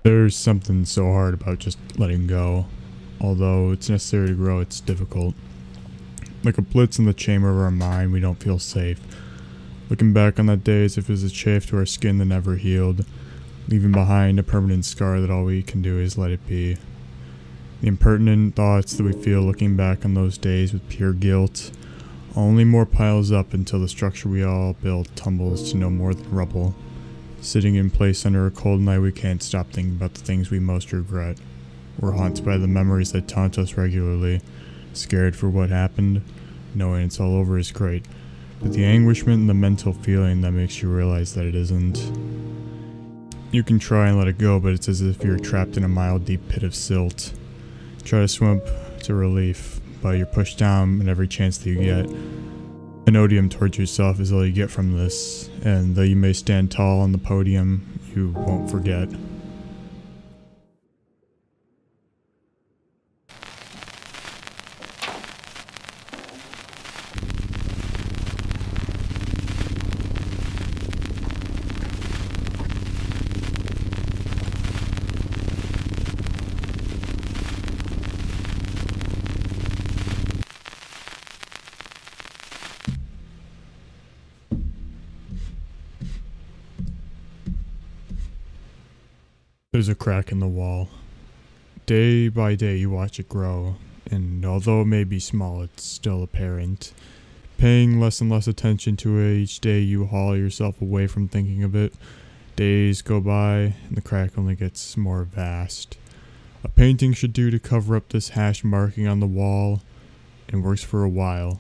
There's something so hard about just letting go. Although it's necessary to grow, it's difficult. Like a blitz in the chamber of our mind, we don't feel safe. Looking back on that day as if it was a chafe to our skin that never healed, leaving behind a permanent scar that all we can do is let it be. The impertinent thoughts that we feel looking back on those days with pure guilt only more piles up until the structure we all built tumbles to no more than rubble. Sitting in place under a cold night, we can't stop thinking about the things we most regret. We're haunted by the memories that taunt us regularly. Scared for what happened, knowing it's all over is great, but the anguishment and the mental feeling that makes you realize that it isn't. You can try and let it go, but it's as if you're trapped in a mile-deep pit of silt. Try to swim up to relief, but you're pushed down at every chance that you get. An odium towards yourself is all you get from this, and though you may stand tall on the podium, you won't forget. There's a crack in the wall. Day by day you watch it grow, and although it may be small, it's still apparent. Paying less and less attention to it each day, you haul yourself away from thinking of it. Days go by, and the crack only gets more vast. A painting should do to cover up this hash marking on the wall, and works for a while.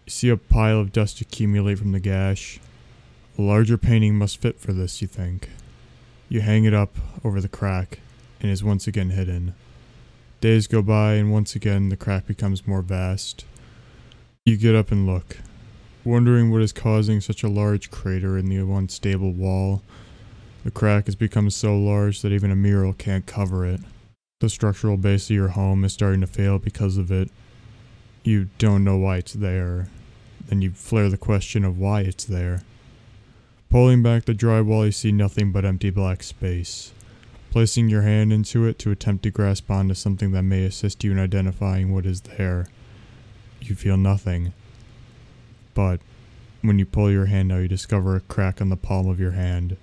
You see a pile of dust accumulate from the gash. A larger painting must fit for this, you think. You hang it up over the crack, and is once again hidden. Days go by, and once again the crack becomes more vast. You get up and look, wondering what is causing such a large crater in the once stable wall. The crack has become so large that even a mural can't cover it. The structural base of your home is starting to fail because of it. You don't know why it's there. Then you flare the question of why it's there. Pulling back the drywall, you see nothing but empty black space. Placing your hand into it to attempt to grasp onto something that may assist you in identifying what is there, you feel nothing. But when you pull your hand out, you discover a crack on the palm of your hand.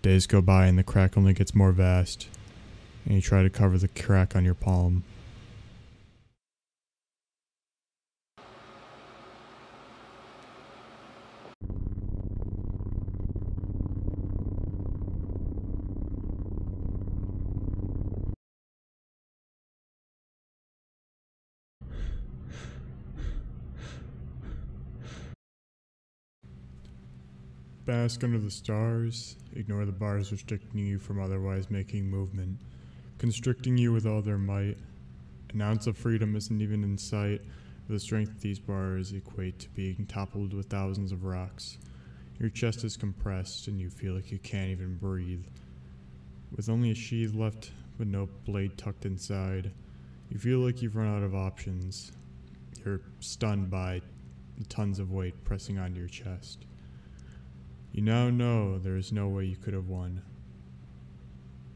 Days go by and the crack only gets more vast, and you try to cover the crack on your palm. Bask under the stars, ignore the bars restricting you from otherwise making movement, constricting you with all their might. An ounce of freedom isn't even in sight, but the strength of these bars equate to being toppled with thousands of rocks. Your chest is compressed and you feel like you can't even breathe. With only a sheath left but no blade tucked inside, you feel like you've run out of options. You're stunned by the tons of weight pressing onto your chest. You now know there is no way you could have won.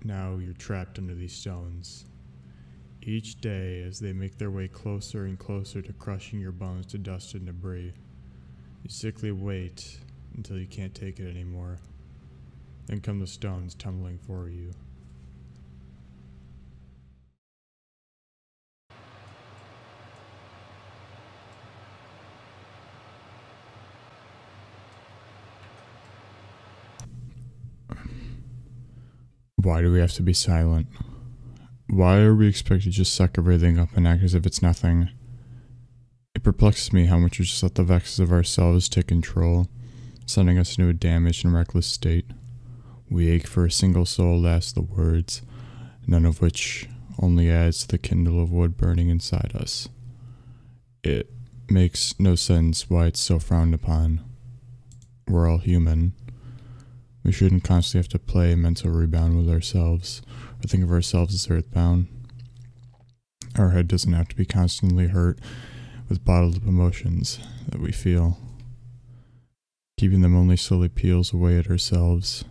Now you're trapped under these stones. Each day, as they make their way closer and closer to crushing your bones to dust and debris, you sickly wait until you can't take it anymore. Then come the stones tumbling for you. Why do we have to be silent? Why are we expected to just suck everything up and act as if it's nothing? It perplexes me how much we just let the vexes of ourselves take control, sending us into a damaged and reckless state. We ache for a single soul to ask the words, none of which only adds to the kindle of wood burning inside us. It makes no sense why it's so frowned upon. We're all human. We shouldn't constantly have to play mental rebound with ourselves, or think of ourselves as earthbound. Our head doesn't have to be constantly hurt with bottled up emotions that we feel. Keeping them only slowly peels away at ourselves.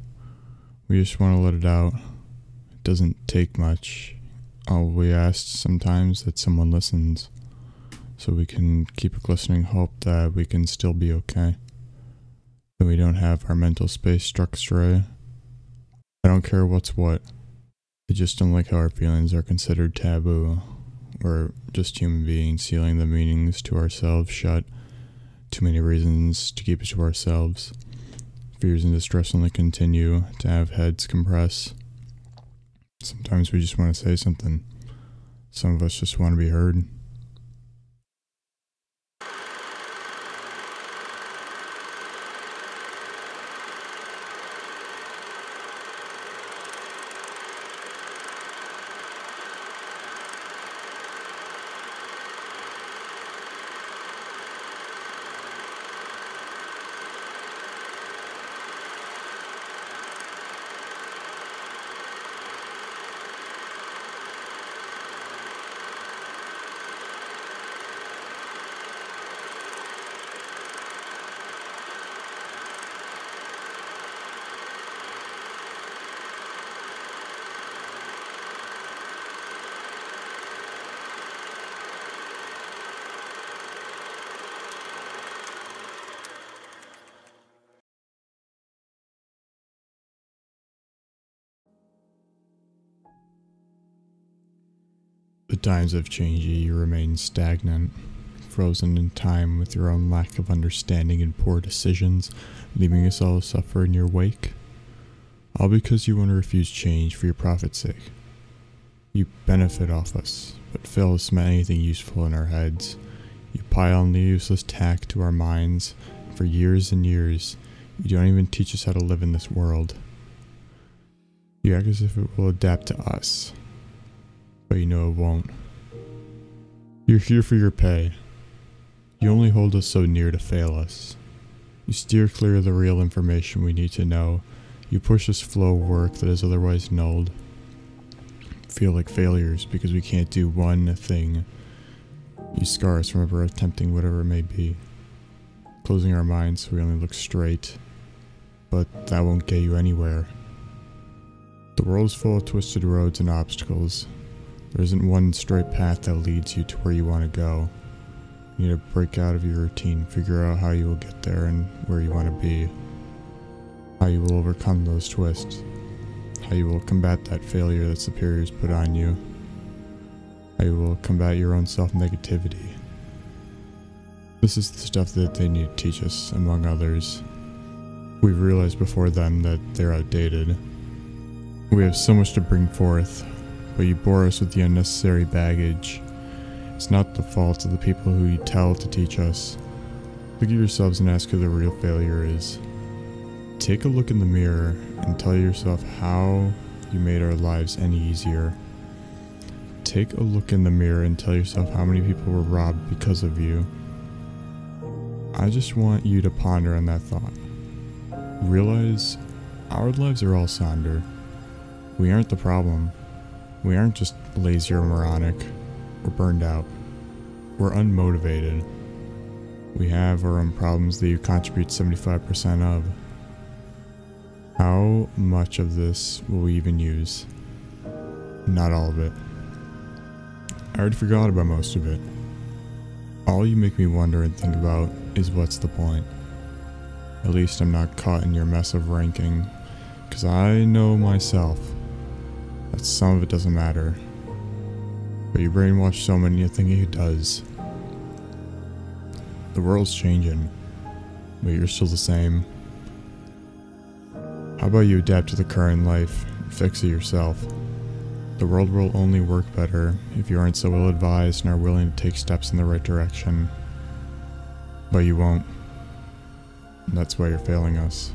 We just want to let it out. It doesn't take much. All we ask sometimes that someone listens, so we can keep a glistening hope that we can still be okay, that we don't have our mental space struck astray. I don't care what's what. I just don't like how our feelings are considered taboo. We're just human beings sealing the meanings to ourselves shut. Too many reasons to keep it to ourselves. Fears and distress only continue to have heads compress. Sometimes we just want to say something. Some of us just want to be heard. The times have changed you remain stagnant, frozen in time with your own lack of understanding and poor decisions, leaving us all to suffer in your wake. All because you want to refuse change for your profit's sake. You benefit off us, but fail to cement anything useful in our heads. You pile on the useless tack to our minds. For years and years, you don't even teach us how to live in this world. You act as if it will adapt to us, but you know it won't. You're here for your pay. You only hold us so near to fail us. You steer clear of the real information we need to know. You push us flow work that is otherwise nulled. Feel like failures because we can't do one thing. You scar us from ever attempting whatever it may be. Closing our minds so we only look straight. But that won't get you anywhere. The world is full of twisted roads and obstacles. There isn't one straight path that leads you to where you want to go. You need to break out of your routine, figure out how you will get there and where you want to be. How you will overcome those twists. How you will combat that failure that superiors put on you. How you will combat your own self-negativity. This is the stuff that they need to teach us, among others. We've realized before them that they're outdated. We have so much to bring forth, but you bore us with the unnecessary baggage. It's not the fault of the people who you tell to teach us. Look at yourselves and ask who the real failure is. Take a look in the mirror and tell yourself how you made our lives any easier. Take a look in the mirror and tell yourself how many people were robbed because of you. I just want you to ponder on that thought. Realize our lives are all sonder. We aren't the problem. We aren't just lazy or moronic. We're burned out. We're unmotivated. We have our own problems that you contribute 75% of. How much of this will we even use? Not all of it. I already forgot about most of it. All you make me wonder and think about is what's the point? At least I'm not caught in your mess of ranking, because I know myself that some of it doesn't matter. But you brainwash so many into thinking it does. The world's changing, but you're still the same. How about you adapt to the current life and fix it yourself? The world will only work better if you aren't so ill-advised and are willing to take steps in the right direction. But you won't. And that's why you're failing us.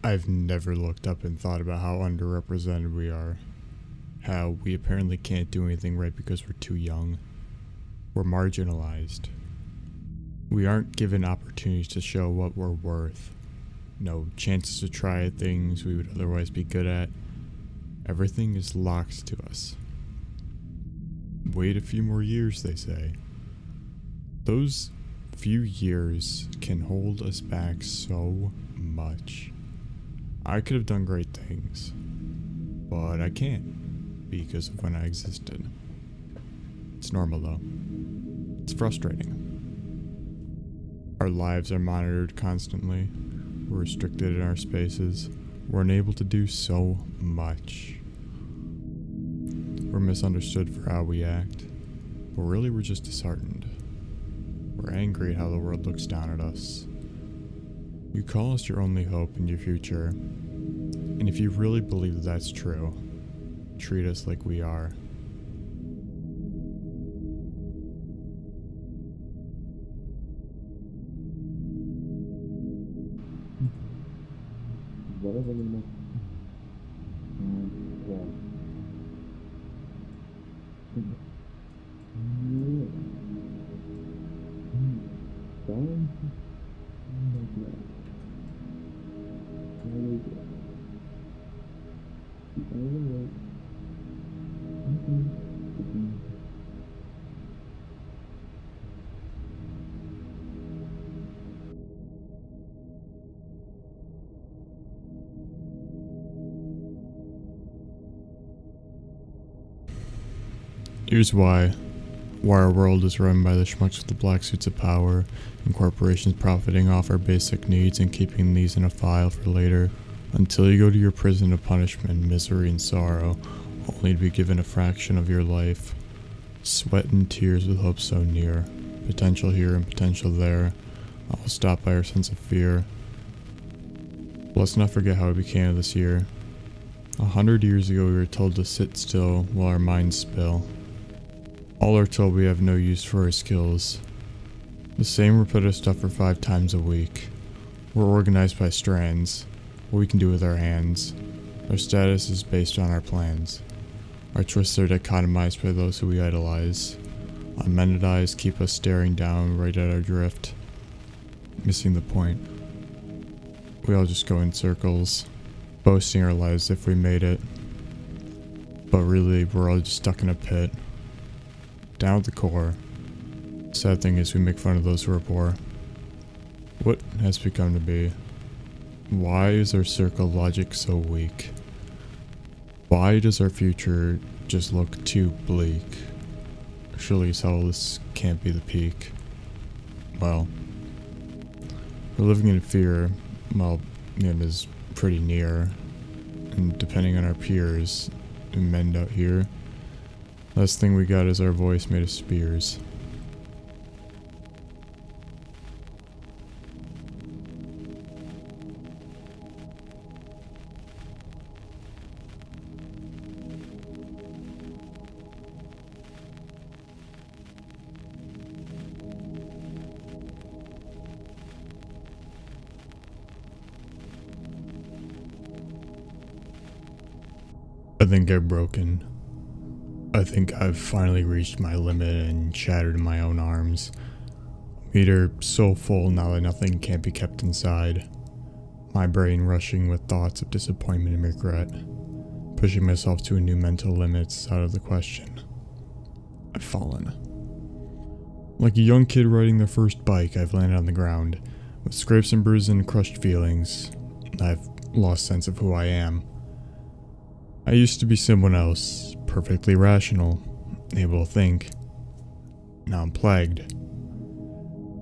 I've never looked up and thought about how underrepresented we are. How we apparently can't do anything right because we're too young. We're marginalized. We aren't given opportunities to show what we're worth. No chances to try at things we would otherwise be good at. Everything is locked to us. Wait a few more years, they say. Those few years can hold us back so much. I could have done great things, but I can't because of when I existed. It's normal though. It's frustrating. Our lives are monitored constantly. We're restricted in our spaces. We're unable to do so much. We're misunderstood for how we act, but really we're just disheartened. We're angry at how the world looks down at us. You call us your only hope in your future, and if you really believe that that's true, treat us like we are. Whatever the next Here's why our world is run by the schmucks with the black suits of power, and corporations profiting off our basic needs and keeping these in a file for later, until you go to your prison of punishment, misery, and sorrow, only to be given a fraction of your life. Sweat and tears with hope so near, potential here and potential there, all stopped by our sense of fear. Let's not forget how it became this year. 100 years ago we were told to sit still while our minds spill. All are told we have no use for our skills. The same repetitive stuff for 5 times a week. We're organized by strands, what we can do with our hands. Our status is based on our plans. Our twists are dichotomized by those who we idolize. Unmended eyes keep us staring down right at our drift, missing the point. We all just go in circles, boasting our lives if we made it. But really, we're all just stuck in a pit. Down at the core. Sad thing is we make fun of those who are poor. What has become to be? Why is our circle logic so weak? Why does our future just look too bleak? Surely so this can't be the peak. Well, we're living in fear. Well, it is pretty near. And depending on our peers and men out here, last thing we got is our voice made of spears. I think I've broken. I think I've finally reached my limit and shattered in my own arms. Meter so full now that nothing can be kept inside. My brain rushing with thoughts of disappointment and regret. Pushing myself to a new mental limits out of the question. I've fallen. Like a young kid riding their first bike, I've landed on the ground. With scrapes and bruises and crushed feelings, I've lost sense of who I am. I used to be someone else, perfectly rational, able to think. Now I'm plagued.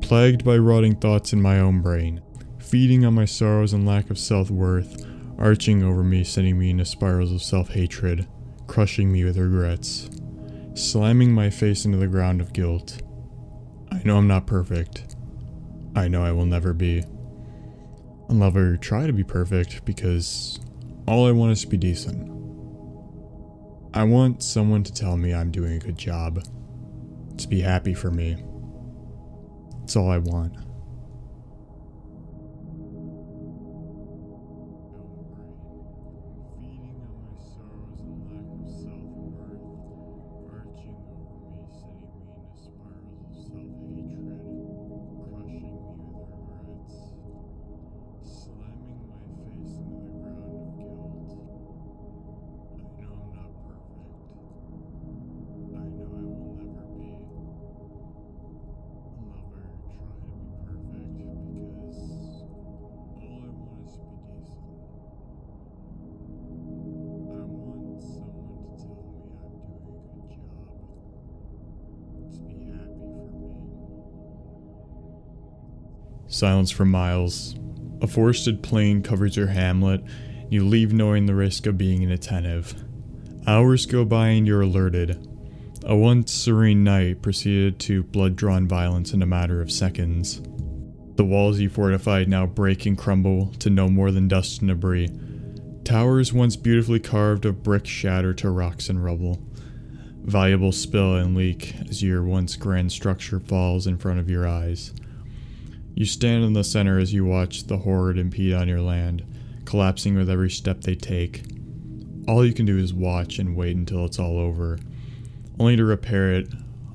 Plagued by rotting thoughts in my own brain, feeding on my sorrows and lack of self-worth, arching over me, sending me into spirals of self-hatred, crushing me with regrets, slamming my face into the ground of guilt. I know I'm not perfect. I know I will never be. I'll never try to be perfect because all I want is to be decent. I want someone to tell me I'm doing a good job, to be happy for me. That's all I want. Silence for miles. A forested plain covers your hamlet. You leave knowing the risk of being inattentive. Hours go by and you're alerted. A once serene night proceeded to blood-drawn violence in a matter of seconds. The walls you fortified now break and crumble to no more than dust and debris. Towers once beautifully carved of brick shatter to rocks and rubble. Valuables spill and leak as your once grand structure falls in front of your eyes. You stand in the center as you watch the horde impede on your land, collapsing with every step they take. All you can do is watch and wait until it's all over, only to repair it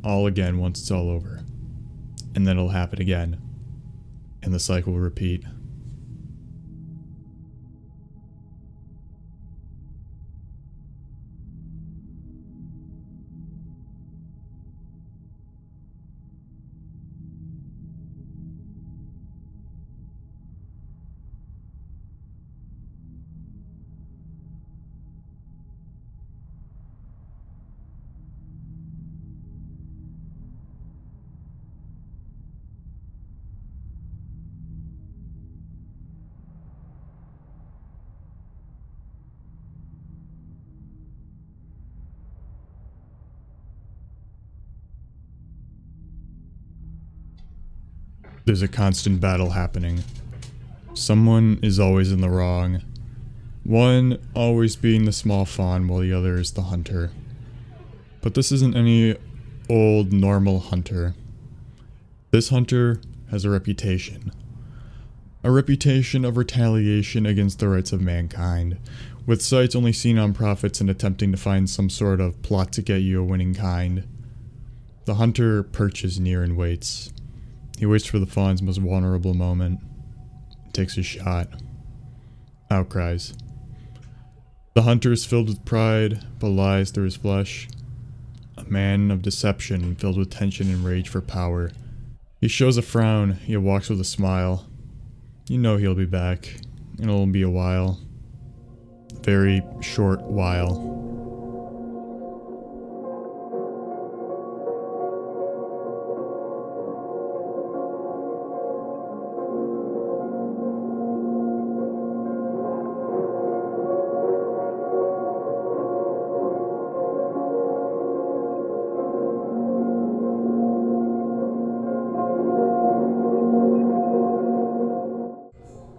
all again once it's all over. And then it'll happen again, and the cycle will repeat. There's a constant battle happening. Someone is always in the wrong. One always being the small fawn while the other is the hunter. But this isn't any old normal hunter. This hunter has a reputation. A reputation of retaliation against the rights of mankind, with sights only seen on prophets and attempting to find some sort of plot to get you a winning kind. The hunter perches near and waits. He waits for the fawn's most vulnerable moment. Takes a shot. Outcries. The hunter is filled with pride, but lies through his flesh. A man of deception and filled with tension and rage for power. He shows a frown, yet walks with a smile. You know he'll be back, and it'll be a while. A very short while.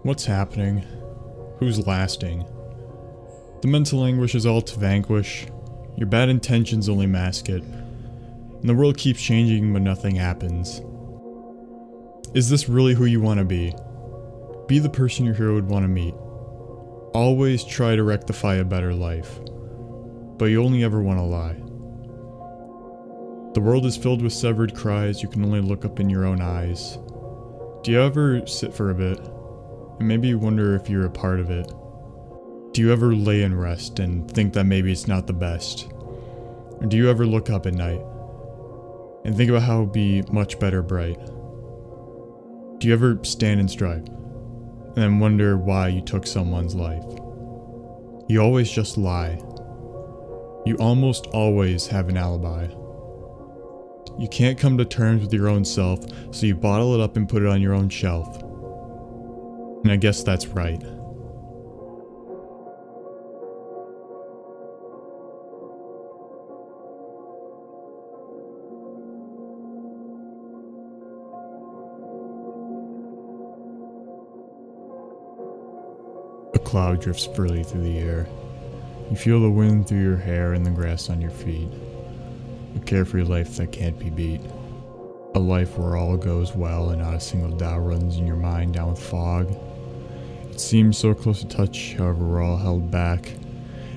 What's happening? Who's lasting? The mental anguish is all to vanquish. Your bad intentions only mask it. And the world keeps changing but nothing happens. Is this really who you want to be? Be the person your hero would want to meet. Always try to rectify a better life. But you only ever want to lie. The world is filled with severed cries you can only look up in your own eyes. Do you ever sit for a bit? And maybe you wonder if you're a part of it. Do you ever lay and rest and think that maybe it's not the best? Or do you ever look up at night and think about how it would be much better bright? Do you ever stand and strive and then wonder why you took someone's life? You always just lie. You almost always have an alibi. You can't come to terms with your own self, so you bottle it up and put it on your own shelf. And I guess that's right. A cloud drifts freely through the air. You feel the wind through your hair and the grass on your feet. A carefree life that can't be beat. A life where all goes well and not a single doubt runs in your mind down with fog. It seems so close to touch, however we're all held back.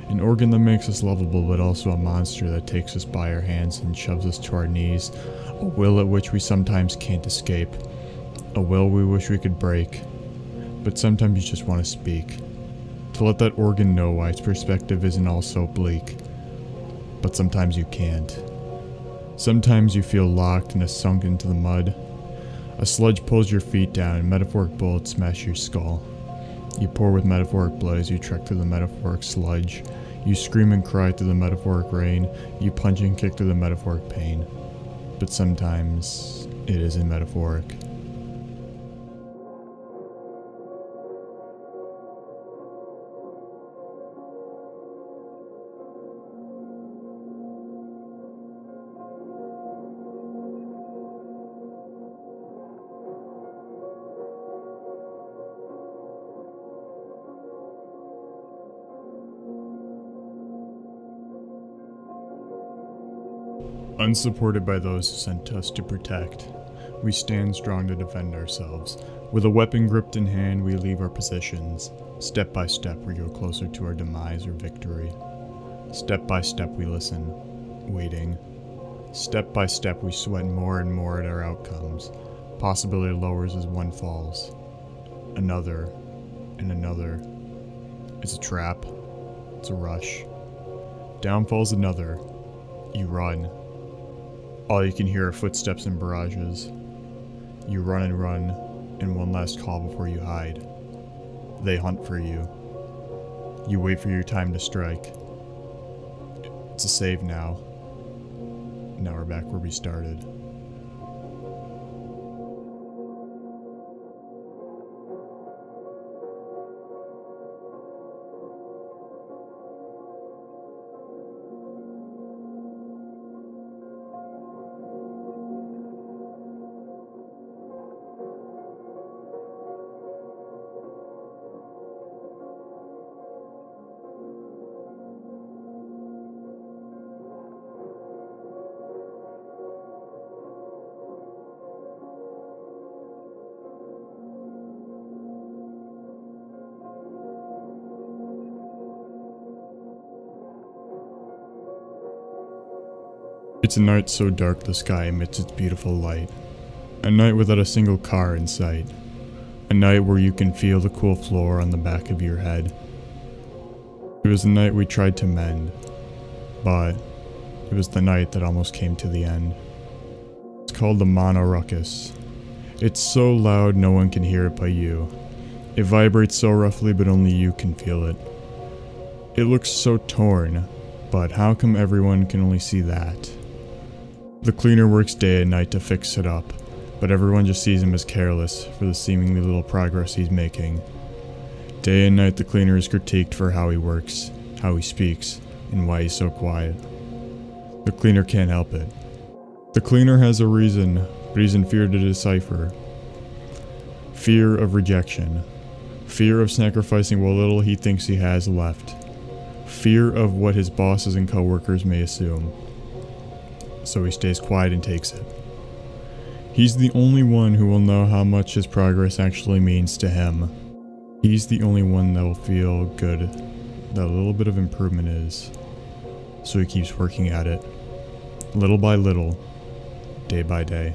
An organ that makes us lovable, but also a monster that takes us by our hands and shoves us to our knees. A will at which we sometimes can't escape. A will we wish we could break. But sometimes you just want to speak. To let that organ know why its perspective isn't all so bleak. But sometimes you can't. Sometimes you feel locked and sunk into the mud. A sludge pulls your feet down and metaphoric bullets smash your skull. You pour with metaphoric blood as you trek through the metaphoric sludge. You scream and cry through the metaphoric rain. You punch and kick through the metaphoric pain. But sometimes it isn't metaphoric. Unsupported by those who sent us to protect, we stand strong to defend ourselves. With a weapon gripped in hand, we leave our positions. Step by step, we go closer to our demise or victory. Step by step, we listen, waiting. Step by step, we sweat more and more at our outcomes. Possibility lowers as one falls. Another, and another. It's a trap. It's a rush. Down falls another. You run. All you can hear are footsteps and barrages. You run, and one last call before you hide. They hunt for you. You wait for your time to strike. It's a save now. Now we're back where we started. It's a night so dark the sky emits its beautiful light. A night without a single car in sight. A night where you can feel the cool floor on the back of your head. It was the night we tried to mend, but it was the night that almost came to the end. It's called the mono ruckus. It's so loud no one can hear it but you. It vibrates so roughly but only you can feel it. It looks so torn, but how come everyone can only see that? The cleaner works day and night to fix it up, but everyone just sees him as careless for the seemingly little progress he's making. Day and night the cleaner is critiqued for how he works, how he speaks, and why he's so quiet. The cleaner can't help it. The cleaner has a reason, but he's in fear to decipher. Fear of rejection. Fear of sacrificing what little he thinks he has left. Fear of what his bosses and coworkers may assume. So he stays quiet and takes it. He's the only one who will know how much his progress actually means to him. He's the only one that will feel good that a little bit of improvement is. So he keeps working at it, little by little, day by day.